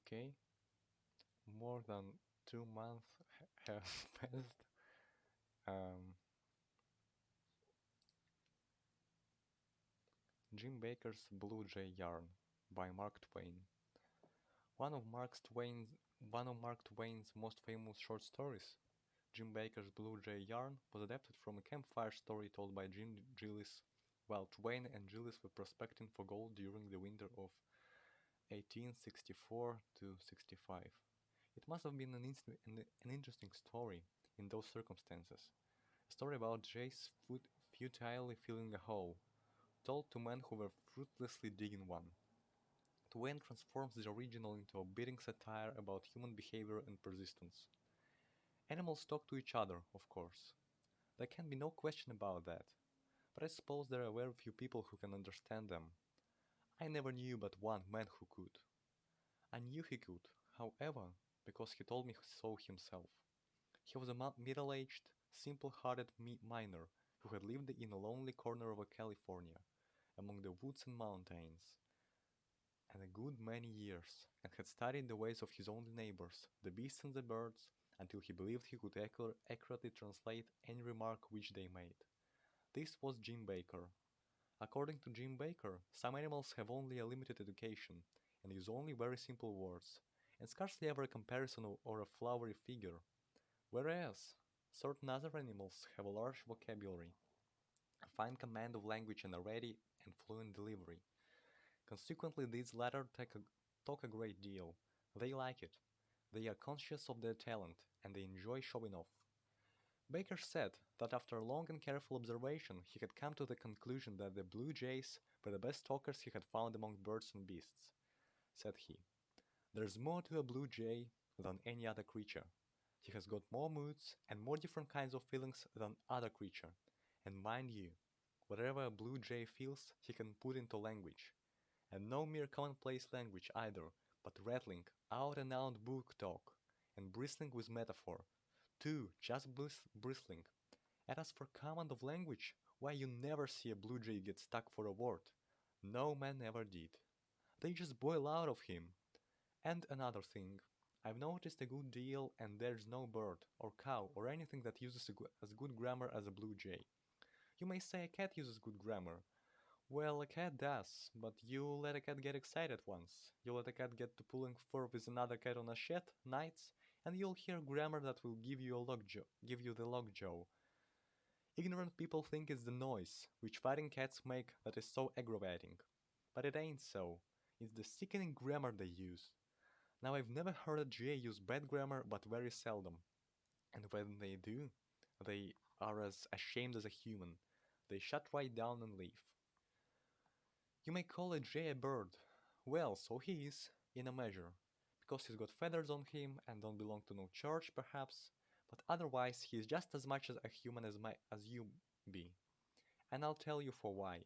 Okay, more than 2 months have passed. Um, Jim Baker's Blue Jay Yarn by Mark Twain. One of Mark Twain's most famous short stories, Jim Baker's Blue Jay Yarn, was adapted from a campfire story told by Jim Gillis while Twain and Gillis were prospecting for gold during the winter of 1864 to 65. It must have been an interesting story in those circumstances. A story about Jay's futilely filling a hole, told to men who were fruitlessly digging one. Twain transforms the original into a biting satire about human behavior and persistence. Animals talk to each other, of course. There can be no question about that. But I suppose there are very few people who can understand them. I never knew but one man who could. I knew he could, however, because he told me so himself. He was a middle-aged, simple-hearted miner who had lived in a lonely corner of California, among the woods and mountains, and a good many years, and had studied the ways of his own neighbors, the beasts and the birds, until he believed he could accurately translate any remark which they made. This was Jim Baker. According to Jim Baker, some animals have only a limited education, and use only very simple words, and scarcely ever a comparison or a flowery figure, whereas certain other animals have a large vocabulary, a fine command of language and a ready and fluent delivery. Consequently, these latter talk a great deal. They like it. They are conscious of their talent, and they enjoy showing off. Baker said that after long and careful observation he had come to the conclusion that the blue jays were the best talkers he had found among birds and beasts. Said he, "There's more to a blue jay than any other creature. He has got more moods and more different kinds of feelings than other creature. And mind you, whatever a blue jay feels he can put into language. And no mere commonplace language either, but rattling, out-and-out book talk, and bristling with metaphor, too, just bristling. And as for command of language, why you never see a blue jay get stuck for a word. No man ever did. They just boil out of him. And another thing, I've noticed a good deal and there's no bird, or cow, or anything that uses as good grammar as a blue jay. You may say a cat uses good grammar. Well, a cat does, but you let a cat get excited once. You let a cat get to pulling fur with another cat on a shed, nights, and you'll hear grammar that will give you the lockjaw. Ignorant people think it's the noise, which fighting cats make, that is so aggravating. But it ain't so. It's the sickening grammar they use. Now I've never heard a jay use bad grammar, but very seldom. And when they do, they are as ashamed as a human. They shut right down and leave. You may call a jay a bird. Well, so he is, in a measure. Because he's got feathers on him and don't belong to no church, perhaps, but otherwise he is just as much as a human as you be. And I'll tell you for why.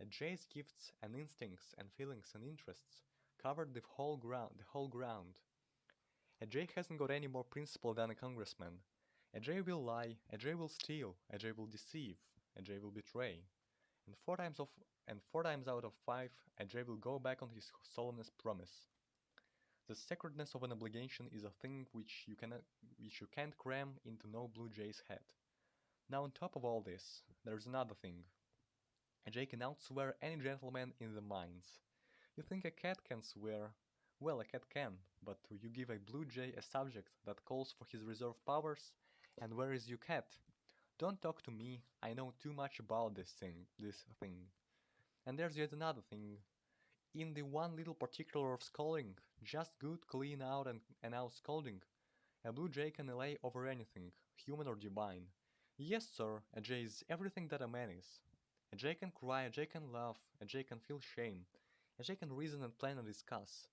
A jay's gifts and instincts and feelings and interests covered the whole ground. A jay hasn't got any more principle than a congressman. A jay will lie, a jay will steal, a jay will deceive, a jay will betray. And 4 times out of 5, a jay will go back on his solemnest promise. The sacredness of an obligation is a thing which you can't cram into no blue jay's head. Now on top of all this, there's another thing. A jay can outswear any gentleman in the mines. You think a cat can swear? Well, a cat can, but you give a blue jay a subject that calls for his reserve powers, and where is your cat? Don't talk to me, I know too much about this thing. And there's yet another thing. In the one little particular of scolding, just good, clean out and out scolding, a blue jay can lay over anything, human or divine. Yes, sir, a jay is everything that a man is. A jay can cry, a jay can laugh, a jay can feel shame, a jay can reason and plan and discuss.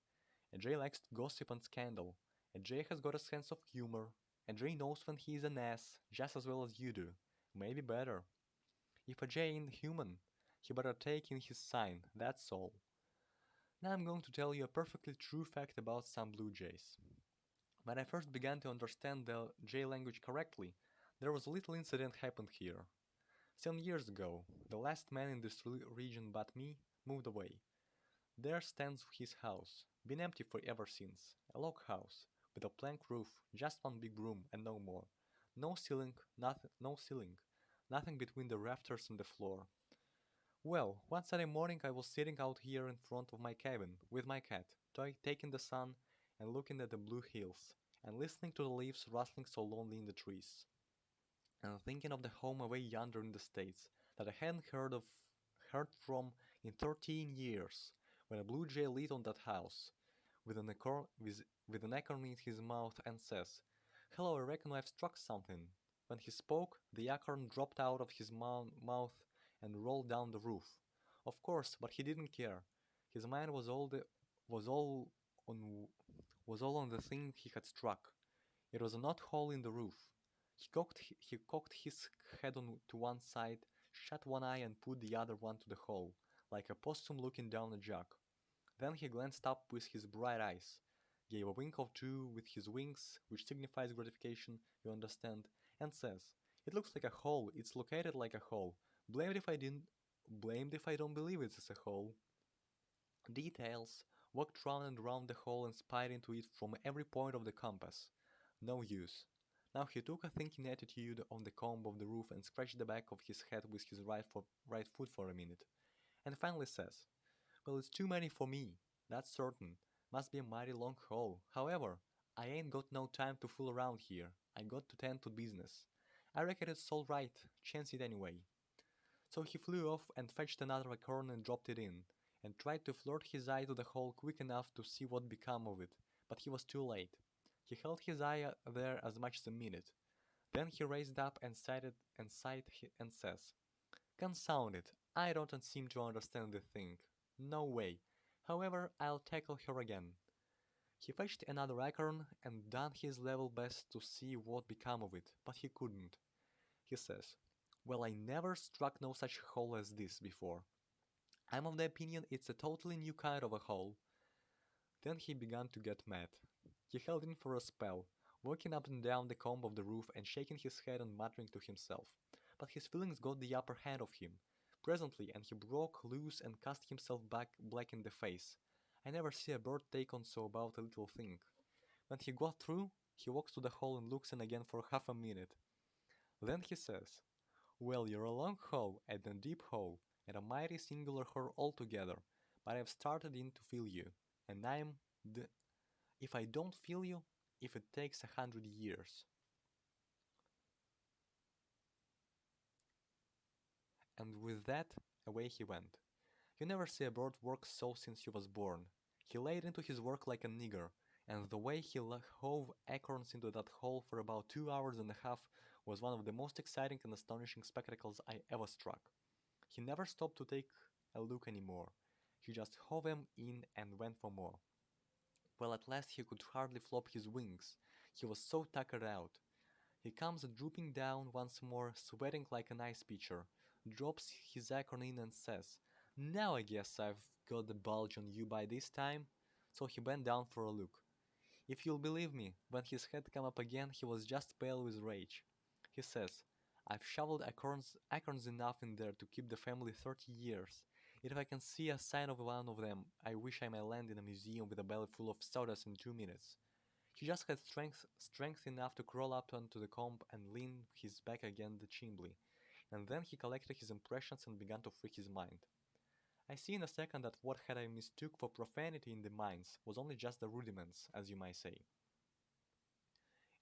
A jay likes to gossip and scandal. A jay has got a sense of humor. A jay knows when he is an ass, just as well as you do. Maybe better. If a jay ain't human, he better take in his sign, that's all. Now I'm going to tell you a perfectly true fact about some blue jays. When I first began to understand the jay language correctly, there was a little incident happened here. Some years ago, the last man in this region but me moved away. There stands his house. Been empty for ever since. A log house, with a plank roof, just one big room and no more. No ceiling, nothing between the rafters and the floor. Well, one Sunday morning I was sitting out here in front of my cabin with my cat, taking the sun and looking at the blue hills, and listening to the leaves rustling so lonely in the trees, and thinking of the home away yonder in the States that I hadn't heard from in 13 years, when a blue jay lit on that house, with an acorn in his mouth and says, "Hello, I reckon I've struck something." When he spoke, the acorn dropped out of his mouth and rolled down the roof. Of course, but he didn't care. His mind was all on was all on the thing he had struck. It was a knot hole in the roof. He cocked his head to one side, shut one eye, and put the other one to the hole, like a possum looking down a jug. Then he glanced up with his bright eyes, gave a wink or two with his wings, which signifies gratification, you understand, and says, "It looks like a hole, it's located like a hole. Blamed if I didn't Blamed if I don't believe it's a hole." Details walked round and round the hole and spied into it from every point of the compass. No use. Now he took a thinking attitude on the comb of the roof and scratched the back of his head with his right foot for a minute, and finally says, "Well, it's too many for me, that's certain. Must be a mighty long hole. However, I ain't got no time to fool around here. I got to tend to business. I reckon it's all right. Chance it anyway." So he flew off and fetched another acorn and dropped it in, and tried to flirt his eye to the hole quick enough to see what become of it, but he was too late. He held his eye there as much as a minute. Then he raised up and sighed and says, "Confound it, I don't seem to understand the thing. No way. However, I'll tackle her again." He fetched another acorn and done his level best to see what become of it, but he couldn't. He says, "Well, I never struck no such hole as this before. I'm of the opinion it's a totally new kind of a hole." Then he began to get mad. He held in for a spell, walking up and down the comb of the roof and shaking his head and muttering to himself. But his feelings got the upper hand of him, presently, and he broke loose and cast himself back black in the face. I never see a bird take on so about a little thing. When he got through, he walks to the hole and looks in again for half a minute. Then he says, "Well, you're a long hole and a deep hole, and a mighty singular hole altogether, but I've started in to feel you, and if I don't feel you, if it takes 100 years." And with that, away he went. You never see a bird work so since he was born. He laid into his work like a nigger, and the way he hove acorns into that hole for about 2 hours and a half was one of the most exciting and astonishing spectacles I ever struck. He never stopped to take a look anymore. He just hove them in and went for more. Well, at last he could hardly flop his wings. He was so tuckered out. He comes drooping down once more, sweating like an ice pitcher, drops his acorn in and says, "Now I guess I've got the bulge on you by this time." So he bent down for a look. If you'll believe me, when his head came up again, he was just pale with rage. He says, "I've shoveled acorns enough in there to keep the family 30 years. If I can see a sign of one of them, I wish I may land in a museum with a belly full of sawdust in 2 minutes." He just had strength enough to crawl up onto the comb and lean his back against the chimney, and then he collected his impressions and began to free his mind. I see in a second that what had I mistook for profanity in the mines was only just the rudiments, as you might say.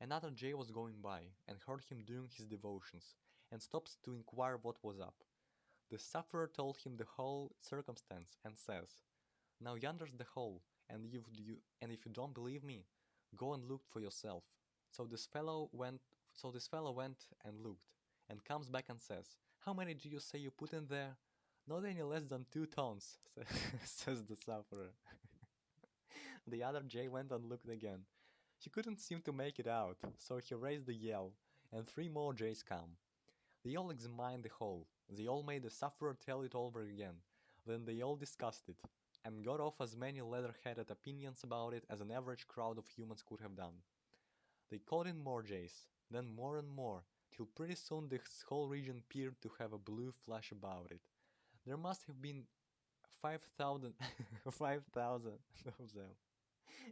Another jay was going by, and heard him doing his devotions, and stops to inquire what was up. The sufferer told him the whole circumstance, and says, "Now yonder's the hole, and if you don't believe me, go and look for yourself." So this fellow went. So this fellow went and looked, and comes back and says, "How many do you say you put in there?" "Not any less than 2 tons," says the sufferer. The other jay went and looked again. He couldn't seem to make it out, so he raised a yell, and 3 more jays come. They all examined the hole. They all made the sufferer tell it over again. Then they all discussed it, and got off as many leather-headed opinions about it as an average crowd of humans could have done. They called in more jays, then more and more, till pretty soon this whole region appeared to have a blue flash about it. There must have been 5,000 5,000 of them,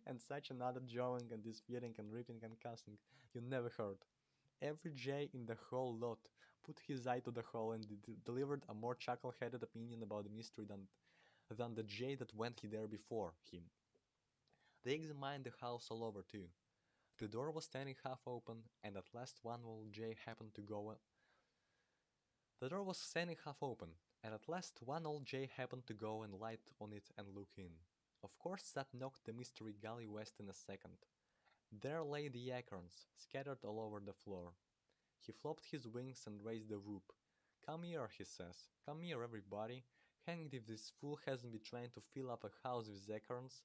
and such another jawing and disputing and ripping and cussing you never heard. Every Jay in the whole lot put his eye to the hole and delivered a more chuckle-headed opinion about the mystery than the Jay that went there before him. They examined the house all over too. The door was standing half open, and at last one old Jay happened to go. The door was standing half open, and at last one old Jay happened to go and light on it and look in. Of course, that knocked the mystery galley west in a second. There lay the acorns, scattered all over the floor. He flopped his wings and raised the whoop. "Come here," he says. "Come here, everybody. Hanged if this fool hasn't been trying to fill up a house with acorns."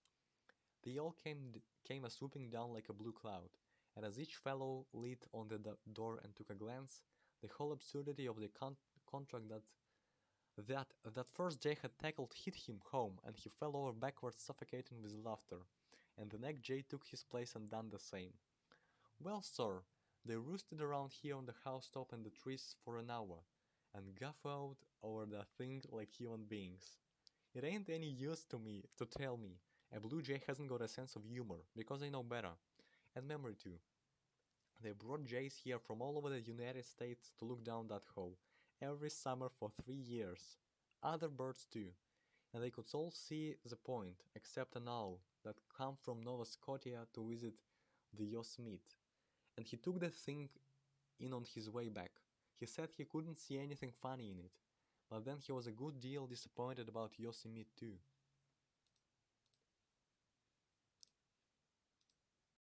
They all came a swooping down like a blue cloud, and as each fellow lit on the door and took a glance, the whole absurdity of the contract that first Jay had tackled hit him home, and he fell over backwards, suffocating with laughter, and the next Jay took his place and done the same. Well, sir, they roosted around here on the housetop and the trees for an hour, and guffawed over the thing like human beings. It ain't any use to tell me a blue jay hasn't got a sense of humor, because I know better, and memory too. They brought jays here from all over the United States to look down that hole, every summer for 3 years. Other birds too, and they could all see the point, except an owl that come from Nova Scotia to visit the Yosemite. And he took the thing in on his way back. He said he couldn't see anything funny in it, but then he was a good deal disappointed about Yosemite too.